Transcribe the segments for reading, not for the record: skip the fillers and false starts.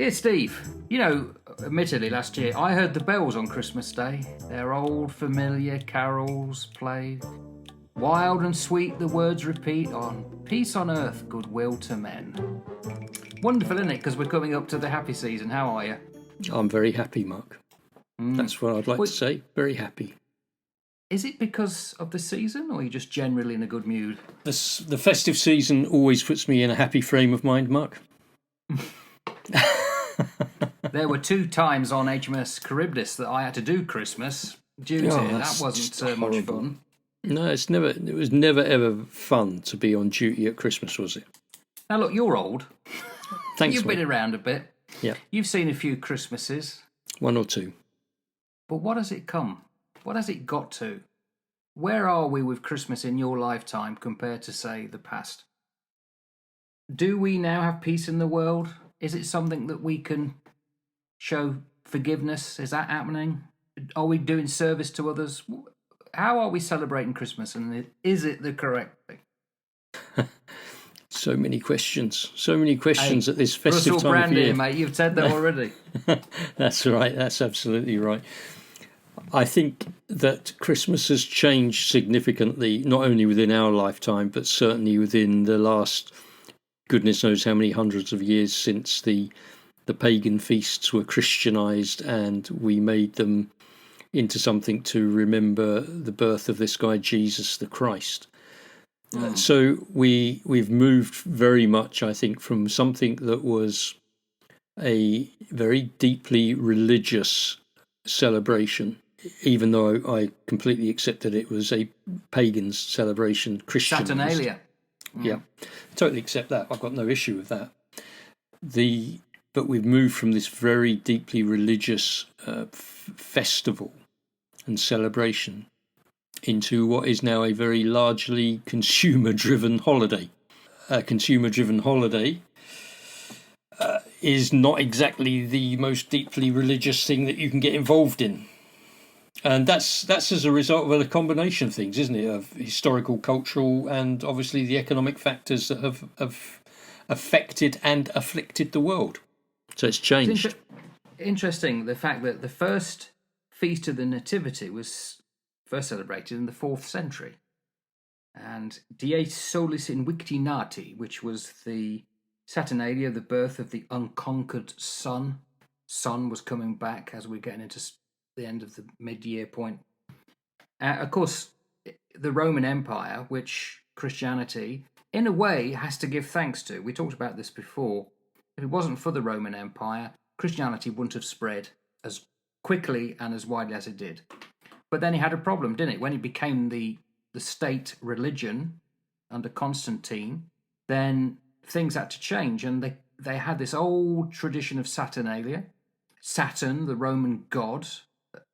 Here, Steve. You know, admittedly, last year I heard the bells on Christmas Day. Their old familiar carols played. Wild and sweet the words repeat on peace on earth, goodwill to men. Wonderful, isn't it? Because we're coming up to the happy season. How are you? I'm very happy, Mark. That's what I'd like to say. Very happy. Is it because of the season, or are you just generally in a good mood? The festive season always puts me in a happy frame of mind, Mark. There were 2 times on HMS Charybdis that I had to do Christmas due to it. That wasn't much fun. No, it was never ever fun to be on duty at Christmas, was it? Now look, you're old. Thanks. You've been around a bit. Yeah. You've seen a few Christmases. 1 or 2. But what has it come? What has it got to? Where are we with Christmas in your lifetime compared to, say, the past? Do we now have peace in the world? Is it something that we can show forgiveness? Is that happening? Are we doing service to others? How are we celebrating Christmas, and is it the correct thing? So many questions at this festive Russell time Brand of year. here, mate. You've said that already. That's right. That's absolutely right. I think that Christmas has changed significantly, not only within our lifetime, but certainly within the last, goodness knows how many hundreds of years since the pagan feasts were Christianized and we made them into something to remember the birth of this guy, Jesus the Christ. So we've moved very much, I think, from something that was a very deeply religious celebration, even though I completely accepted it was a pagan celebration, Christian. Saturnalia. Yeah, totally accept that. I've got no issue with that. But we've moved from this very deeply religious festival and celebration into what is now a very largely consumer-driven holiday. A consumer-driven holiday is not exactly the most deeply religious thing that you can get involved in. And that's as a result of a combination of things, isn't it? Of historical, cultural, and obviously the economic factors that have affected and afflicted the world. So it's changed. It's interesting, the fact that the first Feast of the Nativity was first celebrated in the 4th century. And Die Solis Invicti Nati, which was the Saturnalia, the birth of the unconquered sun. Sun was coming back as we're getting into the end of the mid-year point. Of course, the Roman Empire, which Christianity, in a way, has to give thanks to. We talked about this before. If it wasn't for the Roman Empire, Christianity wouldn't have spread as quickly and as widely as it did. But then it had a problem, didn't it? When it became the state religion under Constantine, then things had to change, and they had this old tradition of Saturnalia. Saturn, the Roman god,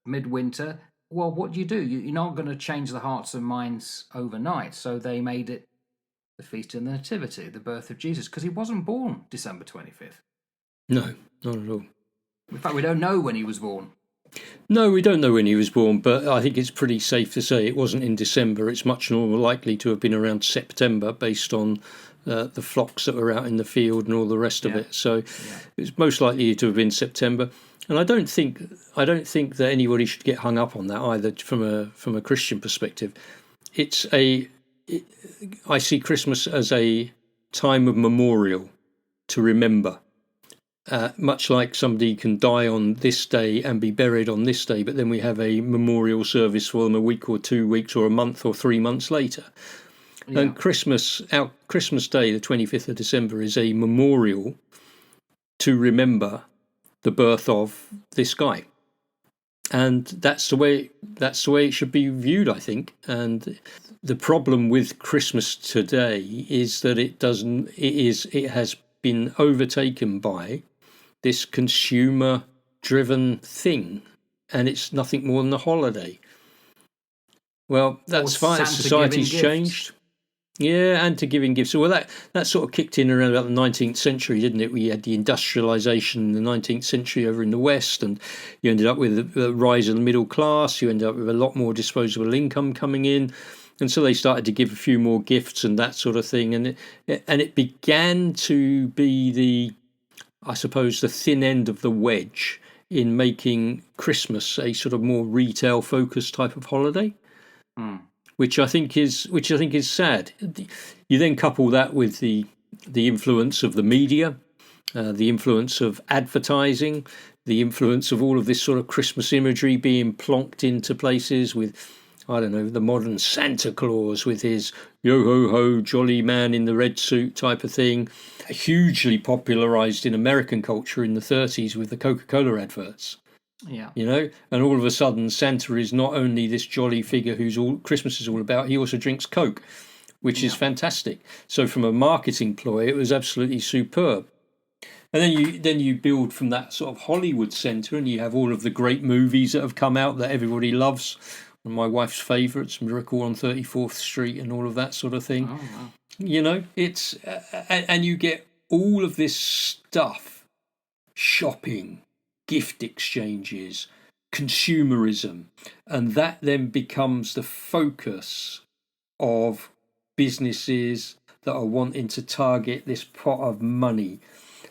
midwinter. Well, what do? You're not going to change the hearts and minds overnight. So they made it the Feast of the Nativity, the birth of Jesus, because he wasn't born December 25th. No, not at all. In fact, we don't know when he was born. No, we don't know when he was born, but I think it's pretty safe to say it wasn't in December. It's much more likely to have been around September based on the flocks that were out in the field and all the rest of it. So it's most likely to have been September. And I don't think that anybody should get hung up on that either from a Christian perspective. I see Christmas as a time of memorial to remember. Much like somebody can die on this day and be buried on this day, but then we have a memorial service for them a week or 2 weeks or a month or 3 months later. Yeah. And our Christmas Day, the 25th of December, is a memorial to remember the birth of this guy. And that's the way it should be viewed, I think. And the problem with Christmas today is that it has been overtaken by this consumer-driven thing, and it's nothing more than a holiday. Well, that's fine. Society's changed. Yeah, and to giving gifts. Well, that sort of kicked in around about the 19th century, didn't it? We had the industrialisation in the 19th century over in the West, and you ended up with the rise of the middle class. You ended up with a lot more disposable income coming in. And so they started to give a few more gifts and that sort of thing. And it began to be I suppose, the thin end of the wedge in making Christmas a sort of more retail focused type of holiday, which I think is sad. You then couple that with the influence of the media, the influence of advertising, the influence of all of this sort of Christmas imagery being plonked into places with, I don't know, the modern Santa Claus with his yo ho ho jolly man in the red suit type of thing, hugely popularized in American culture in the 30s with the Coca-Cola adverts. Yeah. You know, and all of a sudden Santa is not only this jolly figure who's all Christmas is all about, he also drinks Coke, which is fantastic. So from a marketing ploy, it was absolutely superb. And then you build from that sort of Hollywood centre, and you have all of the great movies that have come out that everybody loves. One of my wife's favourites, Miracle on 34th Street, and all of that sort of thing. Oh, wow. You know, it's and you get all of this stuff: shopping, gift exchanges, consumerism, and that then becomes the focus of businesses that are wanting to target this pot of money,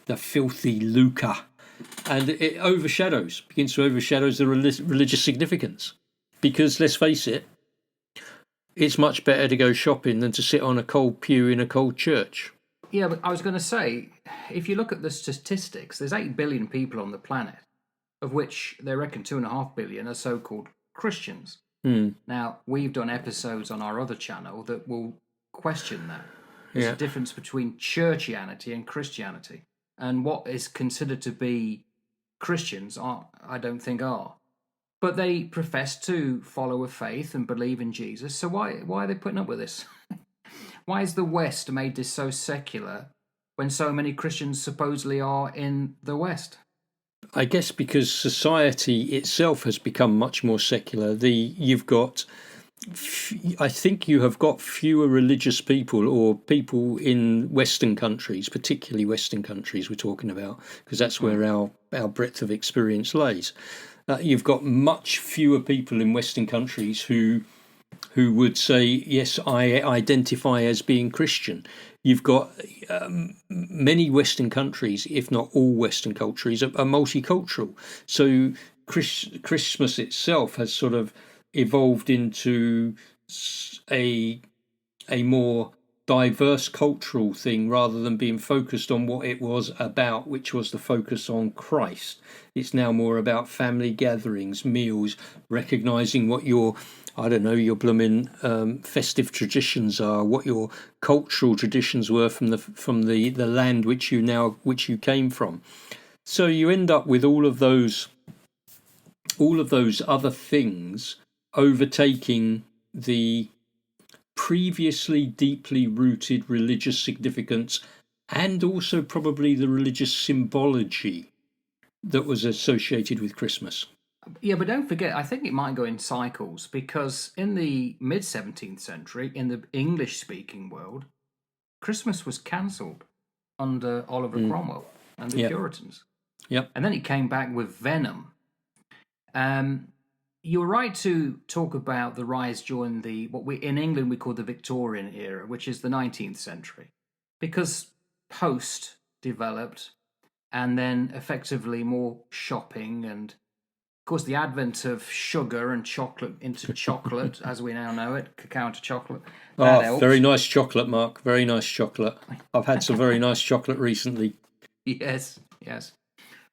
the filthy lucre, and it begins to overshadow the religious significance. Because let's face it, it's much better to go shopping than to sit on a cold pew in a cold church. Yeah, but I was going to say, if you look at the statistics, there's 8 billion people on the planet, of which they reckon 2.5 billion are so-called Christians. Now, we've done episodes on our other channel that will question that. There's a difference between churchianity and Christianity. And what is considered to be Christians, I don't think are. But they profess to follow a faith and believe in Jesus. So why are they putting up with this? Why is the West made this so secular when so many Christians supposedly are in the West? I guess because society itself has become much more secular. I think you have got fewer religious people or people in Western countries, particularly Western countries we're talking about, because that's where our breadth of experience lays. You've got much fewer people in Western countries who would say, yes, I identify as being Christian. You've got many Western countries, if not all Western countries, are multicultural. So Christmas itself has sort of evolved into a more diverse cultural thing rather than being focused on what it was about, which was the focus on Christ. It's now more about family gatherings, meals, recognizing what your blooming festive traditions are, what your cultural traditions were from the land which you came from. So you end up with all of those other things overtaking the previously deeply rooted religious significance and also probably the religious symbology that was associated with Christmas. Yeah, but don't forget, I think it might go in cycles, because in the mid-17th century, in the English-speaking world, Christmas was cancelled under Oliver Cromwell and the Puritans. Yep. And then it came back with venom. You're right to talk about the rise during in England we call the Victorian era, which is the 19th century, because post developed, and then effectively more shopping, and of course the advent of sugar and chocolate into chocolate, as we now know it, cacao to chocolate. Very nice chocolate, Mark. Very nice chocolate. I've had some very nice chocolate recently. Yes.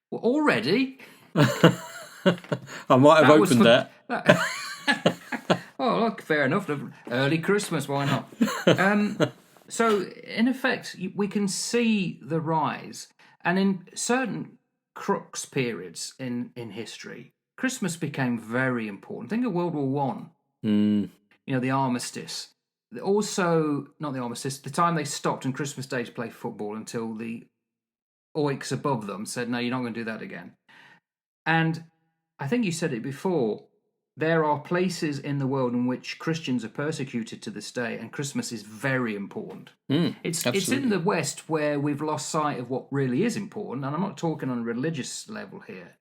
Well, already. I might have opened that. Oh, look, fair enough. Early Christmas, why not? So, in effect, we can see the rise. And in certain crux periods in history, Christmas became very important. Think of World War One. You know, the armistice. Also, not the armistice, the time they stopped on Christmas Day to play football until the oiks above them said, no, you're not going to do that again. And I think you said it before, there are places in the world in which Christians are persecuted to this day, and Christmas is very important. It's in the West where we've lost sight of what really is important, and I'm not talking on a religious level here.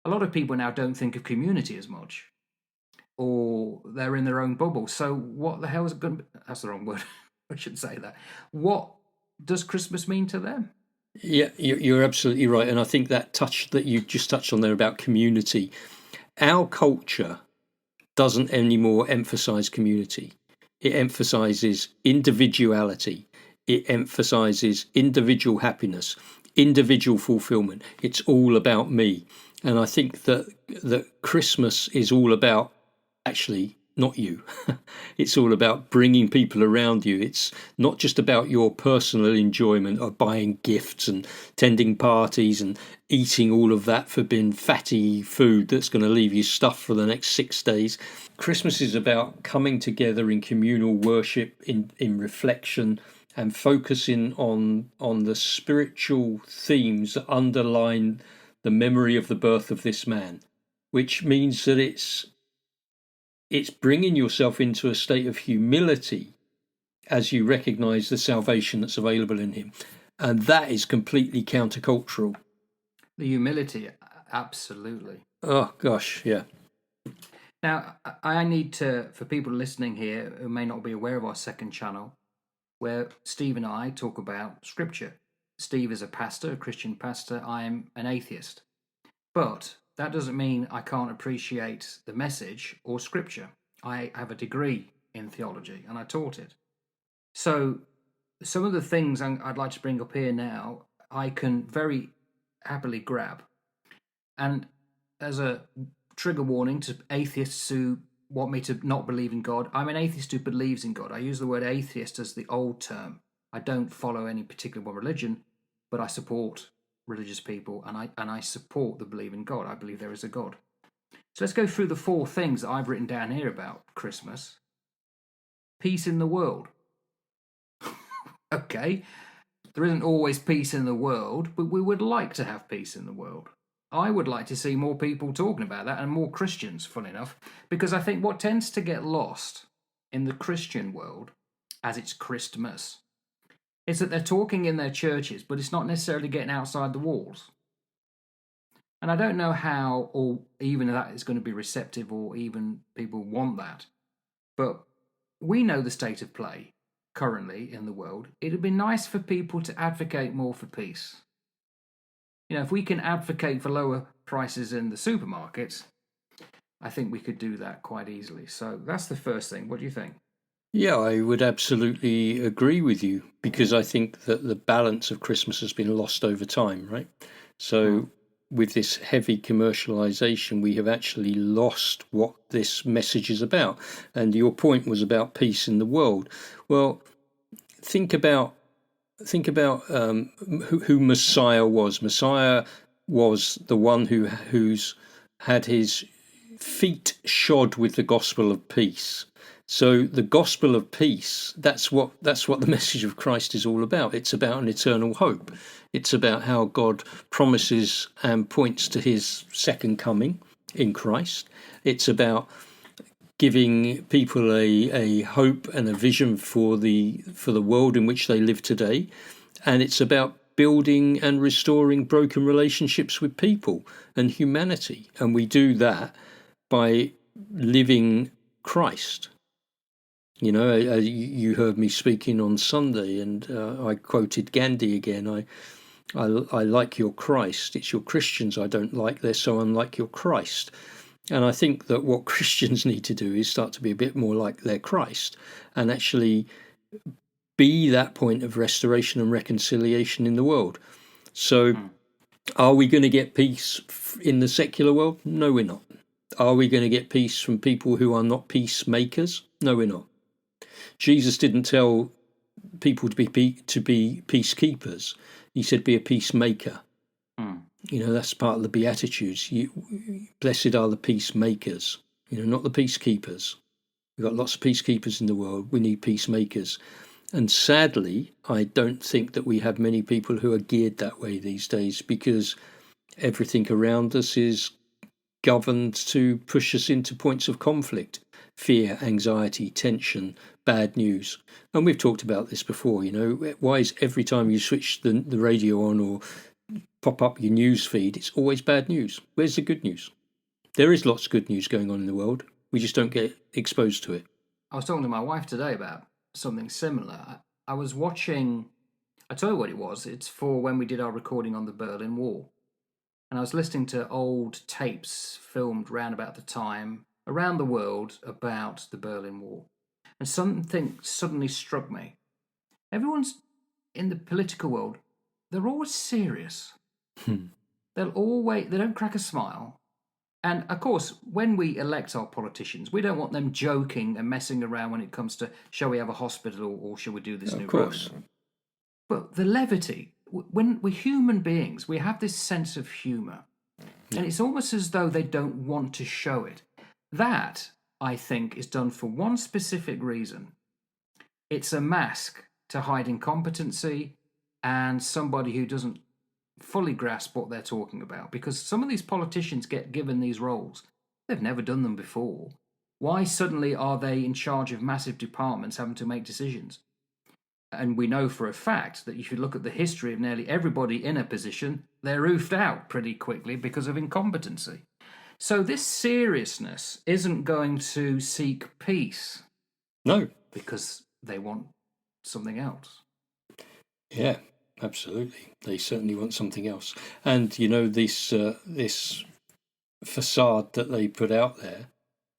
A lot of people now don't think of community as much, or they're in their own bubble. So what the hell is it going to be? That's the wrong word. I should say that. What does Christmas mean to them? Yeah, you're absolutely right, and I think that touch that you just touched on there about community, our culture doesn't anymore emphasize community. It emphasizes individuality. It emphasizes individual happiness, individual fulfillment. It's all about me. And I think that Christmas is all about actually not you. It's all about bringing people around you. It's not just about your personal enjoyment of buying gifts and attending parties and eating all of that forbidden fatty food that's going to leave you stuffed for the next 6 days. Christmas is about coming together in communal worship, in reflection, and focusing on the spiritual themes that underline the memory of the birth of this man, which means that it's bringing yourself into a state of humility as you recognize the salvation that's available in him. And that is completely countercultural. The humility, absolutely. Oh, gosh, yeah. Now, I need to, for people listening here who may not be aware of our second channel, where Steve and I talk about scripture. Steve is a pastor, a Christian pastor. I am an atheist. But that doesn't mean I can't appreciate the message or scripture. I have a degree in theology and I taught it. So some of the things I'd like to bring up here now, I can very happily grab. And as a trigger warning to atheists who want me to not believe in God, I'm an atheist who believes in God. I use the word atheist as the old term. I don't follow any particular one religion, but I support religious people and I support the belief in God. I believe there is a God. So let's go through the 4 things that I've written down here about Christmas. Peace in the world. Okay, there isn't always peace in the world, but we would like to have peace in the world. I would like to see more people talking about that and more Christians, fun enough, because I think what tends to get lost in the Christian world, as it's Christmas, is that they're talking in their churches, but it's not necessarily getting outside the walls. And I don't know how, or even that is going to be receptive, or even people want that. But we know the state of play currently in the world. It'd be nice for people to advocate more for peace. You know, if we can advocate for lower prices in the supermarkets, I think we could do that quite easily. So that's the first thing. What do you think? Yeah, I would absolutely agree with you because I think that the balance of Christmas has been lost over time, right? So with this heavy commercialization, we have actually lost what this message is about. And your point was about peace in the world. Well, think about who Messiah was. Messiah was the one who's had his feet shod with the gospel of peace. So the gospel of peace, that's what the message of Christ is all about. It's about an eternal hope. It's about how God promises and points to his second coming in Christ. It's about giving people a hope and a vision for the world in which they live today. And it's about building and restoring broken relationships with people and humanity. And we do that by living Christ. You know, you heard me speaking on Sunday, and I quoted Gandhi again. I like your Christ. It's your Christians I don't like. They're so unlike your Christ. And I think that what Christians need to do is start to be a bit more like their Christ and actually be that point of restoration and reconciliation in the world. So are we going to get peace in the secular world? No, we're not. Are we going to get peace from people who are not peacemakers? No, we're not. Jesus didn't tell people to be peacekeepers. He said be a peacemaker. You know, that's part of the Beatitudes. Blessed are the peacemakers, you know, not the peacekeepers. We've got lots of peacekeepers in the world. We need peacemakers. And sadly, I don't think that we have many people who are geared that way these days because everything around us is governed to push us into points of conflict, fear, anxiety, tension, bad news. And we've talked about this before, you know, why is every time you switch the radio on or pop up your news feed, it's always bad news? Where's the good news? There is lots of good news going on in the world. We just don't get exposed to it. I was talking to my wife today about something similar. I was watching I tell you what it was. It's for when we did our recording on the Berlin Wall. And I was listening to old tapes filmed round about the time around the world about the Berlin Wall. And something suddenly struck me. Everyone's in the political world, they're always serious. They don't crack a smile. And of course, when we elect our politicians, we don't want them joking and messing around when it comes to, shall we have a hospital or shall we do this new road? But the levity, when we're human beings, we have this sense of humour. And it's almost as though they don't want to show it. That, I think, is done for one specific reason. It's a mask to hide incompetency and somebody who doesn't fully grasp what they're talking about. Because some of these politicians get given these roles. They've never done them before. Why suddenly are they in charge of massive departments having to make decisions? And we know for a fact that if you look at the history of nearly everybody in a position, they're roofed out pretty quickly because of incompetency. So this seriousness isn't going to seek peace. No. Because they want something else. Yeah, absolutely. They certainly want something else. And, you know, this facade that they put out there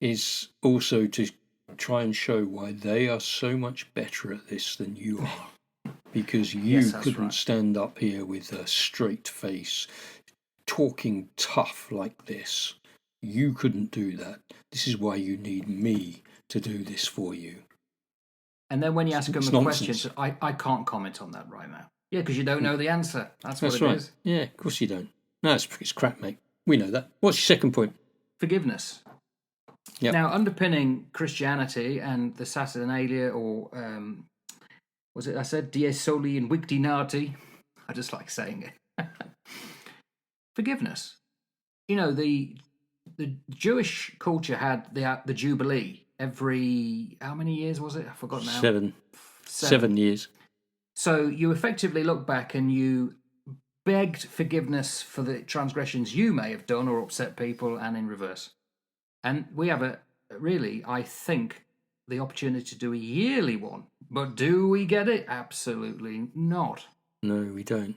is also to try and show why they are so much better at this than you are. Because you couldn't stand up here with a straight face, talking tough like this. You couldn't do that. This is why you need me to do this for you. And then when you ask them a question, I can't comment on that right now. Yeah, because you don't know the answer. That's what it is. Yeah, of course you don't. No, it's crap, mate. We know that. What's your second point? Forgiveness. Yep. Now, underpinning Christianity and the Saturnalia, or was it I said Die Soli Invicti Nati? I just like saying it. Forgiveness. You know, the Jewish culture had the Jubilee every, how many years was it? I forgot now. 7 years. So you effectively look back and you begged forgiveness for the transgressions you may have done or upset people, and in reverse. And we have I think, the opportunity to do a yearly one. But do we get it? Absolutely not. No, we don't.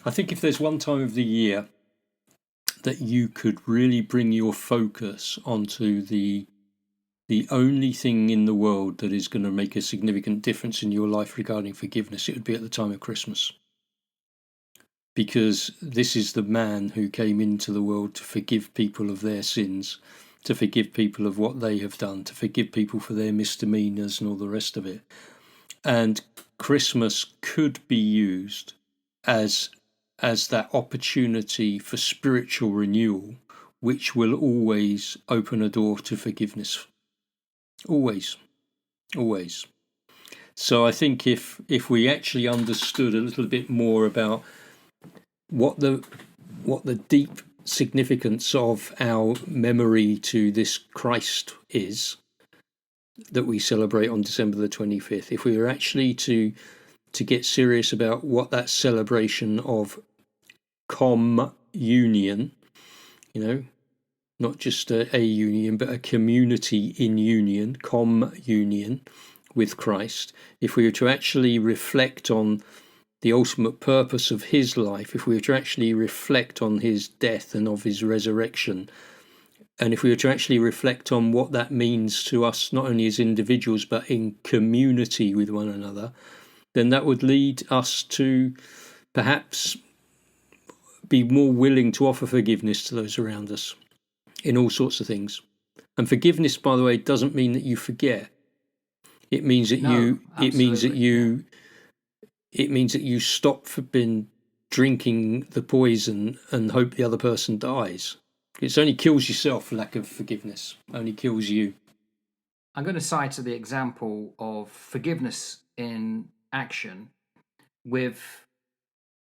I think if there's one time of the year that you could really bring your focus onto the only thing in the world that is going to make a significant difference in your life regarding forgiveness, it would be at the time of Christmas. Because this is the man who came into the world to forgive people of their sins, to forgive people of what they have done, to forgive people for their misdemeanors and all the rest of it. And Christmas could be used as that opportunity for spiritual renewal, which will always open a door to forgiveness. Always. So I think if we actually understood a little bit more about what the deep significance of our memory to this Christ is that we celebrate on December the 25th, if we were actually to get serious about what that celebration of communion, you know, not just a union, but a community in union, communion with Christ, if we were to actually reflect on the ultimate purpose of his life, if we were to actually reflect on his death and of his resurrection, and if we were to actually reflect on what that means to us, not only as individuals, but in community with one another, then that would lead us to perhaps be more willing to offer forgiveness to those around us in all sorts of things. And forgiveness, by the way, doesn't mean that you forget. It means that it means that you stop from drinking the poison and hope the other person dies. It only kills yourself, lack of forgiveness. Only kills you. I'm going to cite the example of forgiveness in action with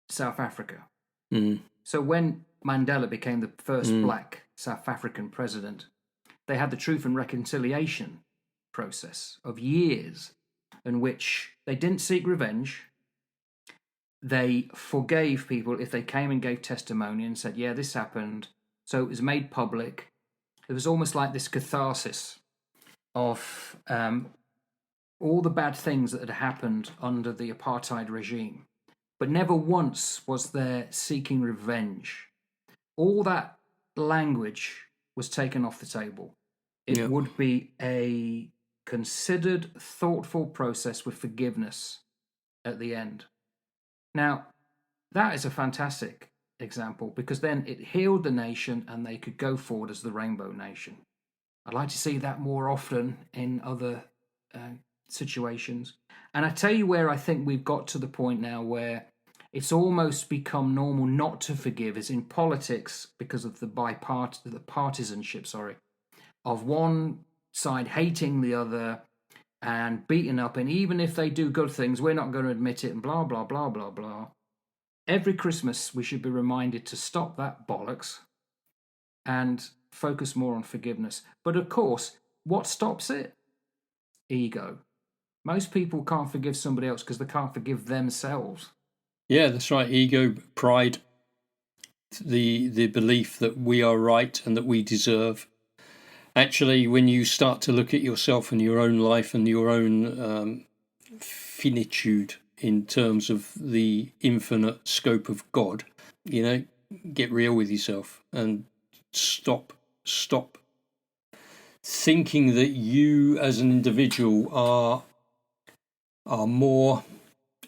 South Africa. Mm. So when Mandela became the first black South African president, they had the Truth and Reconciliation process of years in which they didn't seek revenge. They forgave people if they came and gave testimony and said, yeah, this happened. So it was made public. It was almost like this catharsis of all the bad things that had happened under the apartheid regime. But never once was there seeking revenge. All that language was taken off the table. It would be a considered, thoughtful process with forgiveness at the end. Now, that is a fantastic example, because then it healed the nation and they could go forward as the Rainbow Nation. I'd like to see that more often in other situations. And I tell you where I think we've got to the point now where it's almost become normal not to forgive, is in politics, because of the partisanship, of one side hating the other and beating up, and even if they do good things, we're not going to admit it, and blah, blah, blah, blah, blah. Every Christmas, we should be reminded to stop that bollocks and focus more on forgiveness. But of course, what stops it? Ego. Most people can't forgive somebody else because they can't forgive themselves. Yeah, that's right. Ego, pride, the belief that we are right and that we deserve. Actually, when you start to look at yourself and your own life and your own finitude in terms of the infinite scope of God, get real with yourself and stop thinking that you as an individual are more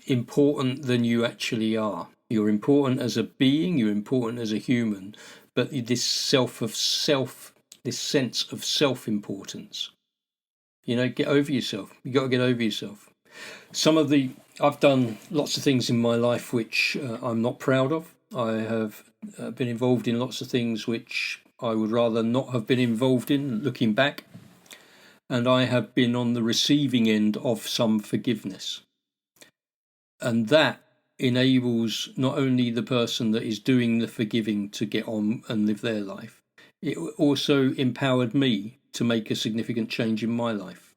important than you actually are. You're important as a being, you're important as a human, but this sense of self-importance, get over yourself. You got to get over yourself. I've done lots of things in my life which I'm not proud of. I have been involved in lots of things which I would rather not have been involved in, looking back. And I have been on the receiving end of some forgiveness. And that enables not only the person that is doing the forgiving to get on and live their life, it also empowered me to make a significant change in my life.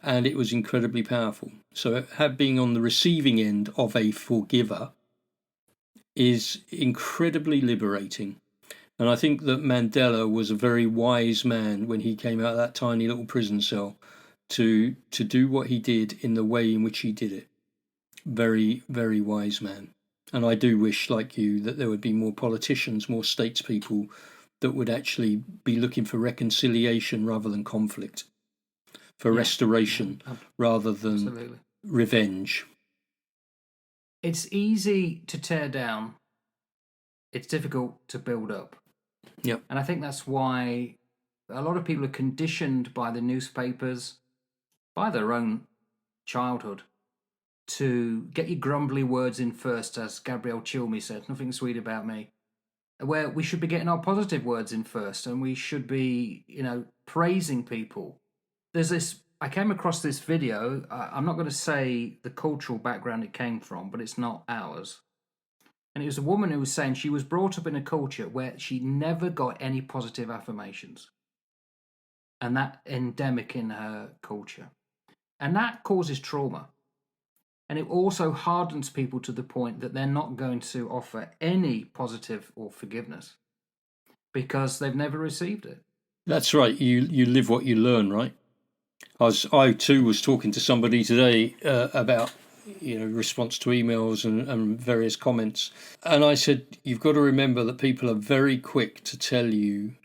And it was incredibly powerful. So being on the receiving end of a forgiver is incredibly liberating. And I think that Mandela was a very wise man when he came out of that tiny little prison cell to do what he did in the way in which he did it. Very, very wise man. And I do wish, like you, that there would be more politicians, more statespeople that would actually be looking for reconciliation rather than conflict, for restoration rather than revenge. It's easy to tear down. It's difficult to build up. Yep. And I think that's why a lot of people are conditioned by the newspapers, by their own childhood, to get your grumbly words in first, as Gabrielle Chilmy said, nothing sweet about me. Where we should be getting our positive words in first, and we should be, praising people. I came across this video. I'm not going to say the cultural background it came from, but it's not ours. And it was a woman who was saying she was brought up in a culture where she never got any positive affirmations. And that endemic in her culture. And that causes trauma. And it also hardens people to the point that they're not going to offer any positive or forgiveness because they've never received it. That's right. You live what you learn, right? I too was talking to somebody today about response to emails and various comments, and I said, you've got to remember that people are very quick to tell you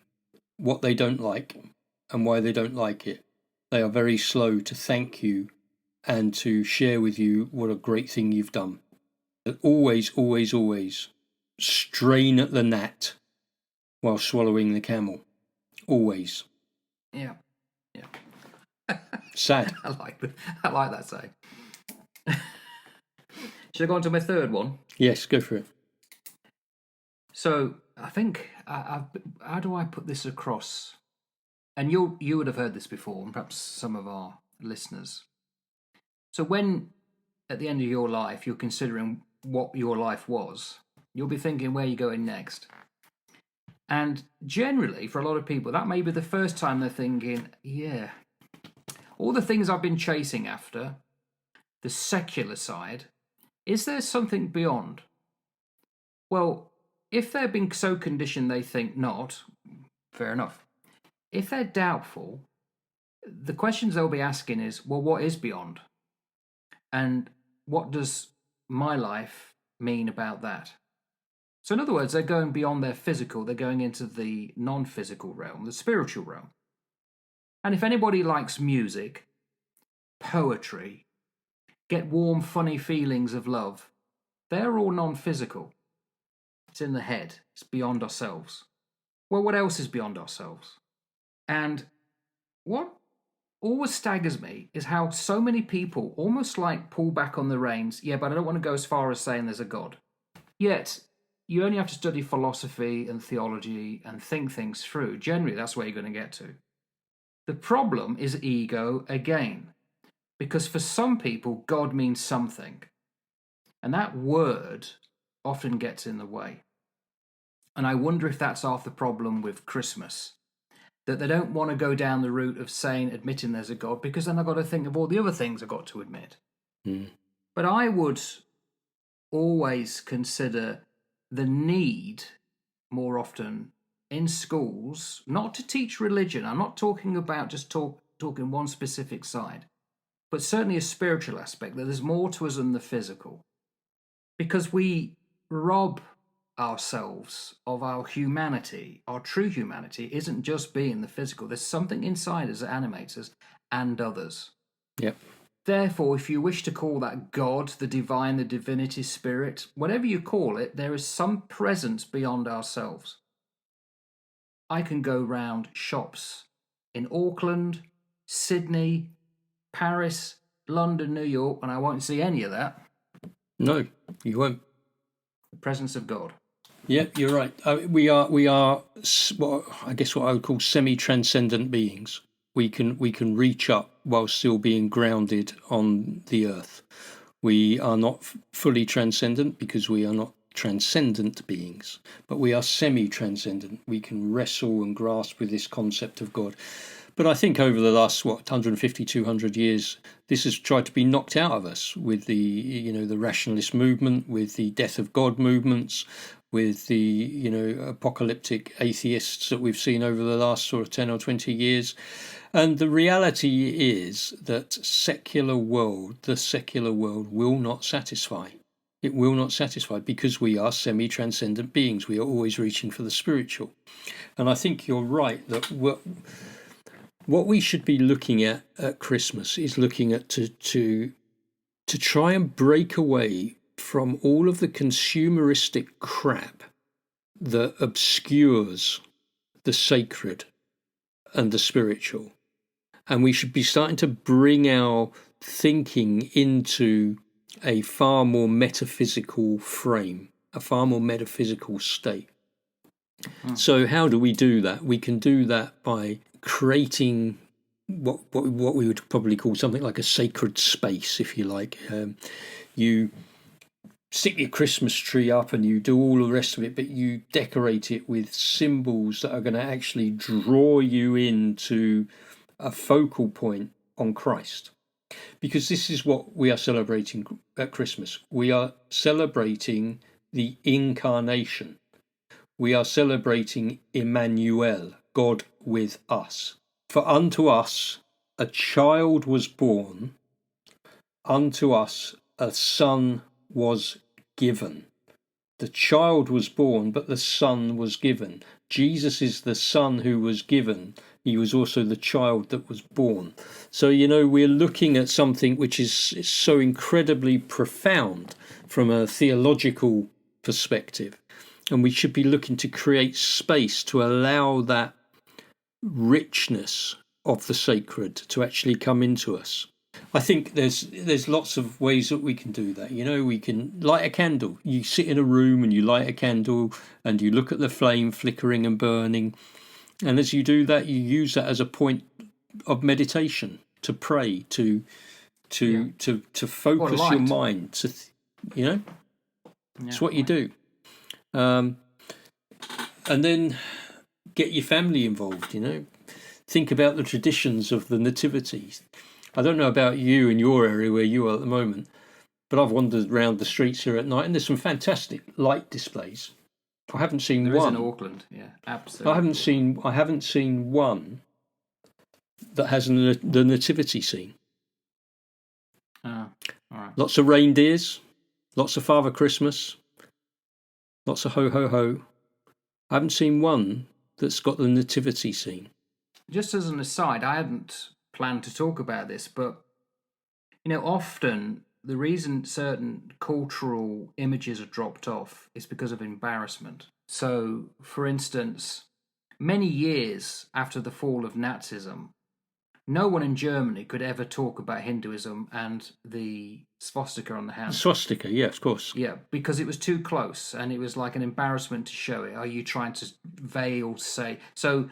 what they don't like and why they don't like it. They are very slow to thank you and to share with you what a great thing you've done. But always, always, always strain at the gnat while swallowing the camel. Always. Yeah. Sad. I like that saying. Should I go on to my third one? Yes, go for it. So I think, how do I put this across? And you would have heard this before, and perhaps some of our listeners. So when, at the end of your life, you're considering what your life was, you'll be thinking where you're going next. And generally, for a lot of people, that may be the first time they're thinking, yeah, all the things I've been chasing after, the secular side, is there something beyond? Well, if they're being so conditioned they think not, fair enough. If they're doubtful, the questions they'll be asking is, well, what is beyond? And what does my life mean about that? So, in other words, they're going beyond their physical, they're going into the non physical realm, the spiritual realm. And if anybody likes music, poetry, get warm, funny feelings of love, they're all non physical. It's in the head, it's beyond ourselves. Well, what else is beyond ourselves? And what always staggers me is how so many people almost like pull back on the reins. Yeah, but I don't want to go as far as saying there's a God. Yet, you only have to study philosophy and theology and think things through. Generally, that's where you're going to get to. The problem is ego again. Because for some people, God means something. And that word often gets in the way. And I wonder if that's half the problem with Christmas. That they don't want to go down the route of admitting there's a God, because then I've got to think of all the other things I've got to admit. But I would always consider the need more often in schools, not to teach religion. I'm not talking about just talking one specific side, but certainly a spiritual aspect, that there's more to us than the physical. Because we rob ourselves of our humanity. Our true humanity isn't just being the physical. There's something inside us that animates us and others. Yep. Therefore, if you wish to call that God, the divine, the divinity, spirit, whatever you call it, there is some presence beyond ourselves. I can go round shops in Auckland, Sydney, Paris, London, New York, and I won't see any of that. No, you won't. The presence of God. Yeah, you're right. We are what I would call semi-transcendent beings. We can reach up while still being grounded on the earth. We are not fully transcendent because we are not transcendent beings, but we are semi-transcendent. We can wrestle and grasp with this concept of God. But I think over the last 150, 200 years, this has tried to be knocked out of us with the rationalist movement, with the death of God movements, with the apocalyptic atheists that we've seen over the last sort of 10 or 20 years. And the reality is that the secular world will not satisfy. It will not satisfy because we are semi-transcendent beings. We are always reaching for the spiritual. And I think you're right that what we should be looking at Christmas is looking at to try and break away from all of the consumeristic crap that obscures the sacred and the spiritual. And we should be starting to bring our thinking into a far more metaphysical frame, a far more metaphysical state. So how do we do that? We can do that by creating what we would probably call something like a sacred space, if you like. You stick your Christmas tree up and you do all the rest of it, but you decorate it with symbols that are going to actually draw you into a focal point on Christ. Because this is what we are celebrating at Christmas. We are celebrating the incarnation. We are celebrating Emmanuel, God with us. For unto us a child was born, unto us a son was given. The child was born, but the son was given. Jesus is the son who was given. He was also the child that was born. So, we're looking at something which is so incredibly profound from a theological perspective. And we should be looking to create space to allow that richness of the sacred to actually come into us. I think there's lots of ways that we can do that. We can light a candle. You sit in a room and you light a candle and you look at the flame flickering and burning. And as you do that, you use that as a point of meditation, to pray, to focus your mind. It's what you do. And then get your family involved. Think about the traditions of the nativity. I don't know about you in your area where you are at the moment, but I've wandered around the streets here at night and there's some fantastic light displays. I haven't seen one. There is in Auckland, yeah, absolutely. I haven't seen one that has the nativity scene. All right. Lots of reindeers, lots of Father Christmas, lots of ho ho ho. I haven't seen one that's got the nativity scene. Just as an aside, I hadn't planned to talk about this, but often the reason certain cultural images are dropped off is because of embarrassment. So, for instance, many years after the fall of Nazism, no one in Germany could ever talk about Hinduism and the swastika on the hand. Swastika, yeah, of course. Yeah, because it was too close and it was like an embarrassment to show it. Are you trying to veil, say? So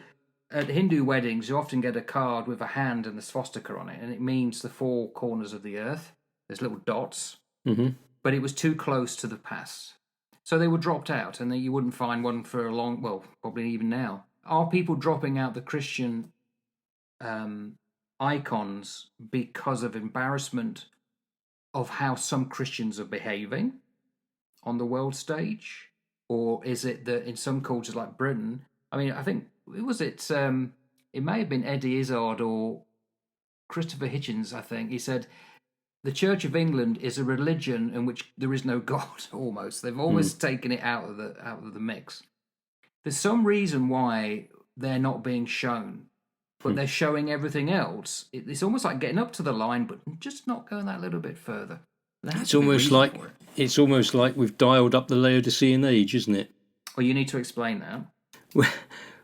at Hindu weddings, you often get a card with a hand and the swastika on it, and it means the four corners of the earth. There's little dots, but it was too close to the past. So they were dropped out, and then you wouldn't find one for a long, well, probably even now. Are people dropping out the Christian icons because of embarrassment of how some Christians are behaving on the world stage? Or is it that in some cultures like Britain, I mean, I think, it may have been Eddie Izzard or Christopher Hitchens, I think. He said, the Church of England is a religion in which there is no God, almost. They've almost taken it out of the mix. There's some reason why they're not being shown, but they're showing everything else. It's almost like getting up to the line, but just not going that little bit further. It's almost like we've dialed up the Laodicean age, isn't it? Well, you need to explain that.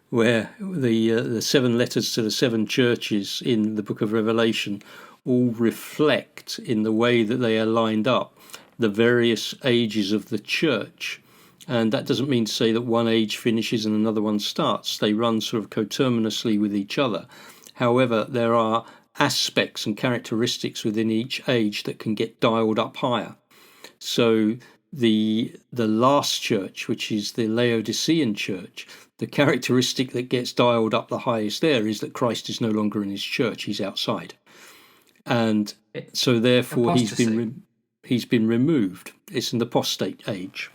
Where the 7 letters to the 7 churches in the book of Revelation all reflect, in the way that they are lined up, the various ages of the church. And that doesn't mean to say that one age finishes and another one starts. They run sort of coterminously with each other. However, there are aspects and characteristics within each age that can get dialed up higher. So the last church, which is the Laodicean church, the characteristic that gets dialed up the highest there is that Christ is no longer in his church; he's outside, and so therefore he's been removed. It's an apostate age.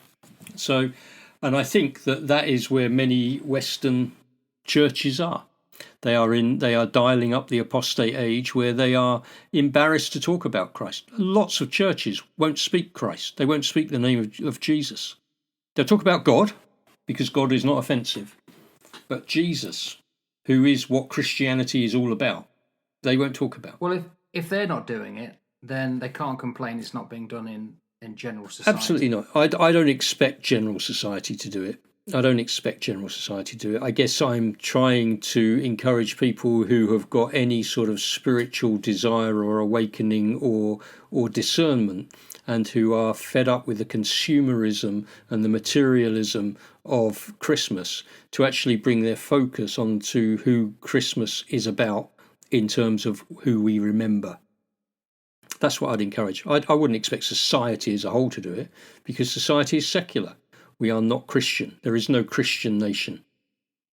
So, and I think that is where many Western churches are. They are dialing up the apostate age, where they are embarrassed to talk about Christ. Lots of churches won't speak Christ. They won't speak the name of Jesus. They'll talk about God, because God is not offensive. But Jesus, who is what Christianity is all about, they won't talk about. Well, if they're not doing it, then they can't complain it's not being done in general society. Absolutely not. I don't expect general society to do it. I guess I'm trying to encourage people who have got any sort of spiritual desire or awakening or discernment, and who are fed up with the consumerism and the materialism of Christmas, to actually bring their focus onto who Christmas is about in terms of who we remember. That's what I'd encourage. I wouldn't expect society as a whole to do it, because society is secular. We are not Christian. There is no Christian nation.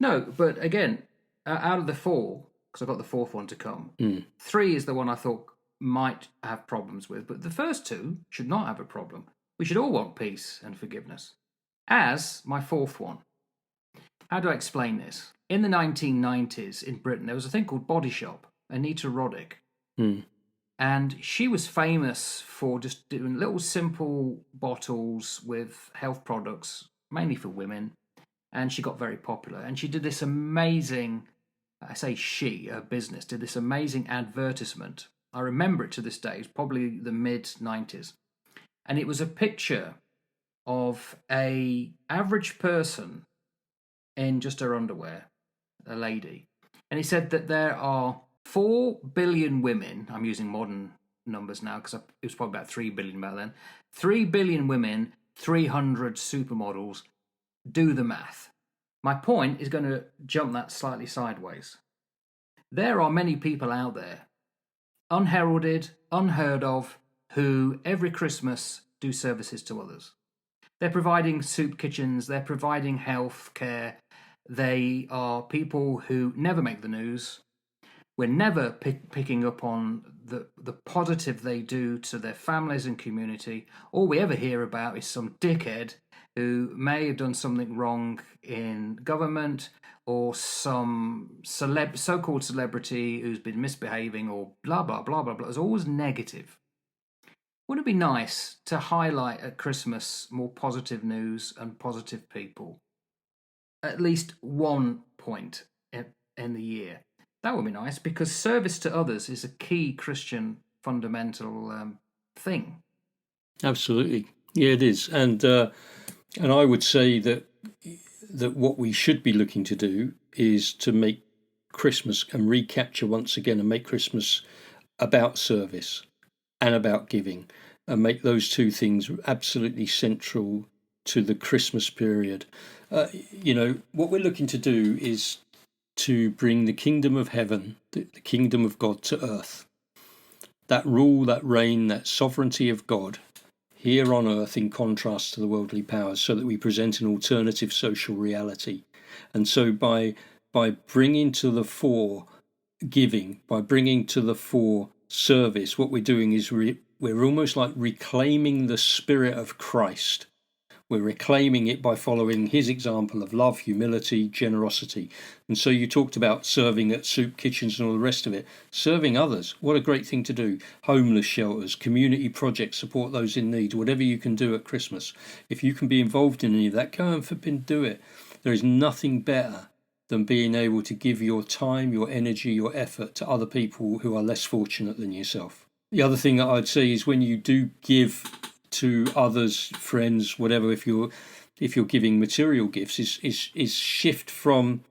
No, but again, out of the 4, because I've got the 4th one to come, 3 is the one I thought might have problems with, but the first 2 should not have a problem. We should all want peace and forgiveness. As my 4th one. How do I explain this? In the 1990s in Britain, there was a thing called Body Shop, Anita Roddick. And she was famous for just doing little simple bottles with health products, mainly for women. And she got very popular. And she did this amazing, I say she, her business, did this amazing advertisement. I remember it to this day. It was probably the mid-90s. And it was a picture of a average person in just her underwear, a lady. And he said that there are 4 billion women, I'm using modern numbers now because it was probably about 3 billion back then, 3 billion women, 300 supermodels. Do the math. My point is going to jump that slightly sideways. There are many people out there, unheralded, unheard of, who every Christmas do services to others. They're providing soup kitchens, they're providing health care, they are people who never make the news. We're never picking up on the positive they do to their families and community. All we ever hear about is some dickhead who may have done something wrong in government, or some so-called celebrity who's been misbehaving, or blah, blah, blah, blah, blah. It's always negative. Wouldn't it be nice to highlight at Christmas more positive news and positive people? At least one point in the year. That would be nice, because service to others is a key Christian fundamental thing. Absolutely. Yeah, it is. And I would say that what we should be looking to do is to make Christmas and recapture once again and make Christmas about service and about giving, and make those two things absolutely central to the Christmas period. What we're looking to do is to bring the kingdom of heaven, the kingdom of God, to earth. That rule, that reign, that sovereignty of God here on earth, in contrast to the worldly powers, so that we present an alternative social reality. And so by bringing to the fore giving, by bringing to the fore service, what we're doing is we're almost like reclaiming the spirit of Christ. We're reclaiming it by following his example of love, humility, generosity. And so you talked about serving at soup kitchens and all the rest of it. Serving others, what a great thing to do. Homeless shelters, community projects, support those in need, whatever you can do at Christmas. If you can be involved in any of that, go and do it. There is nothing better than being able to give your time, your energy, your effort to other people who are less fortunate than yourself. The other thing that I'd say is when you do give to others, friends, whatever, if you're giving material gifts, is shift from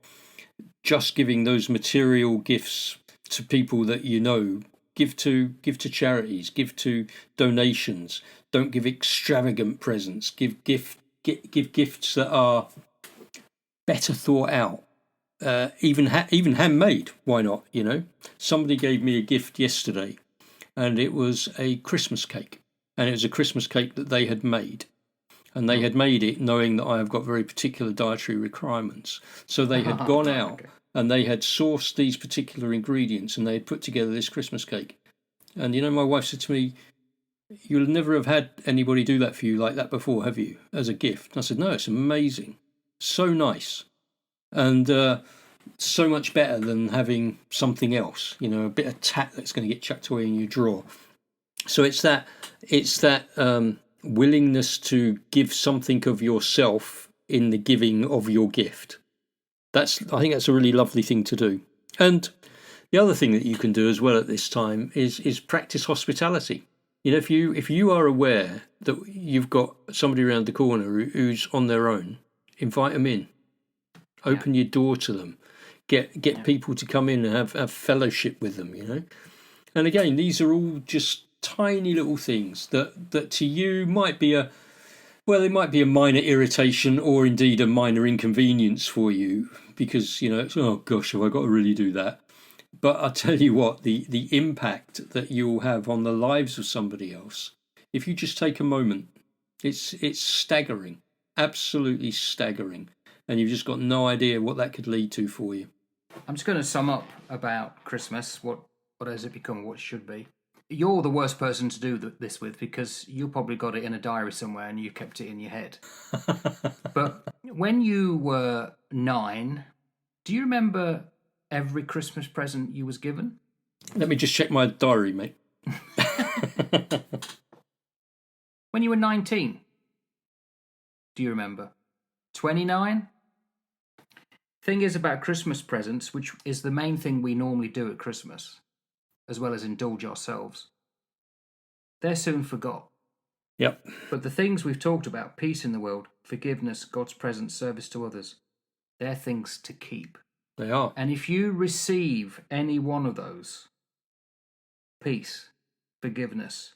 just giving those material gifts to people that you know. Give to charities, give to donations. Don't give extravagant presents. Give gifts that are better thought out. Even handmade. Why not? Somebody gave me a gift yesterday, and it was a Christmas cake. And it was a Christmas cake that they had made. And they had made it knowing that I have got very particular dietary requirements. So they had gone out and they had sourced these particular ingredients, and they had put together this Christmas cake. And my wife said to me, "You'll never have had anybody do that for you like that before, have you, as a gift?" And I said, "No, it's amazing. So nice. And so much better than having something else, a bit of tat that's going to get chucked away in your drawer." So it's that willingness to give something of yourself in the giving of your gift. I think that's a really lovely thing to do. And the other thing that you can do as well at this time is practice hospitality. If you are aware that you've got somebody around the corner who's on their own, invite them in. Open your door to them. Get people to come in and have fellowship with them. And again, these are all just tiny little things that to you might be a minor irritation, or indeed a minor inconvenience for you, because it's, oh gosh, have I got to really do that? But I tell you what, the impact that you'll have on the lives of somebody else, if you just take a moment, it's staggering, absolutely staggering, and you've just got no idea what that could lead to for you. I'm just going to sum up about Christmas. What has it become? What it should be? You're the worst person to do this with, because you probably got it in a diary somewhere and you kept it in your head. But when you were 9, do you remember every Christmas present you was given? Let me just check my diary, mate. When you were 19, do you remember? 29? Thing is about Christmas presents, which is the main thing we normally do at Christmas, as well as indulge ourselves, they're soon forgot. Yep. But the things we've talked about, peace in the world, forgiveness, God's presence, service to others, they're things to keep. They are. And if you receive any one of those, peace, forgiveness,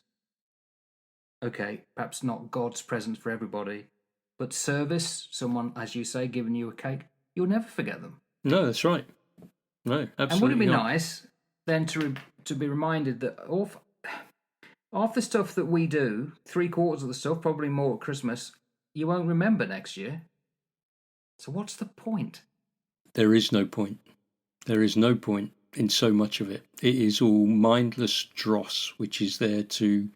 okay, perhaps not God's presence for everybody, but service, someone, as you say, giving you a cake, you'll never forget them. No, that's right. No, absolutely. And wouldn't it be not. nice then to be reminded that half the stuff that we do, 3/4 of the stuff, probably more at Christmas, you won't remember next year. So what's the point? There is no point. There is no point in so much of it. It is all mindless dross, which is there to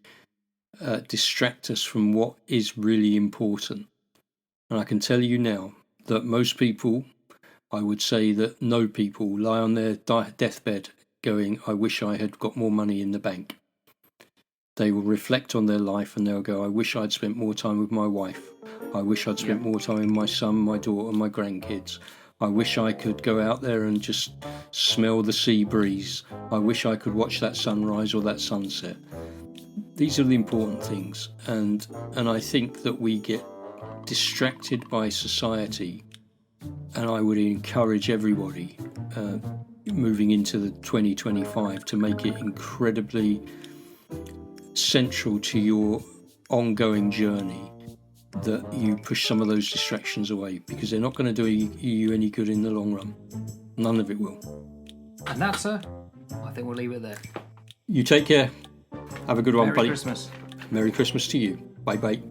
distract us from what is really important. And I can tell you now that most people, I would say that no people lie on their deathbed going, I wish I had got more money in the bank. They will reflect on their life and they'll go, I wish I'd spent more time with my wife. I wish I'd spent more time with my son, my daughter, my grandkids. I wish I could go out there and just smell the sea breeze. I wish I could watch that sunrise or that sunset. These are the important things. And I think that we get distracted by society. And I would encourage everybody moving into the 2025 to make it incredibly central to your ongoing journey that you push some of those distractions away, because they're not going to do you any good in the long run. None of it will. And that, sir, I think we'll leave it there. You take care. Have a good one, buddy. Merry Christmas. Merry Christmas to you. Bye-bye.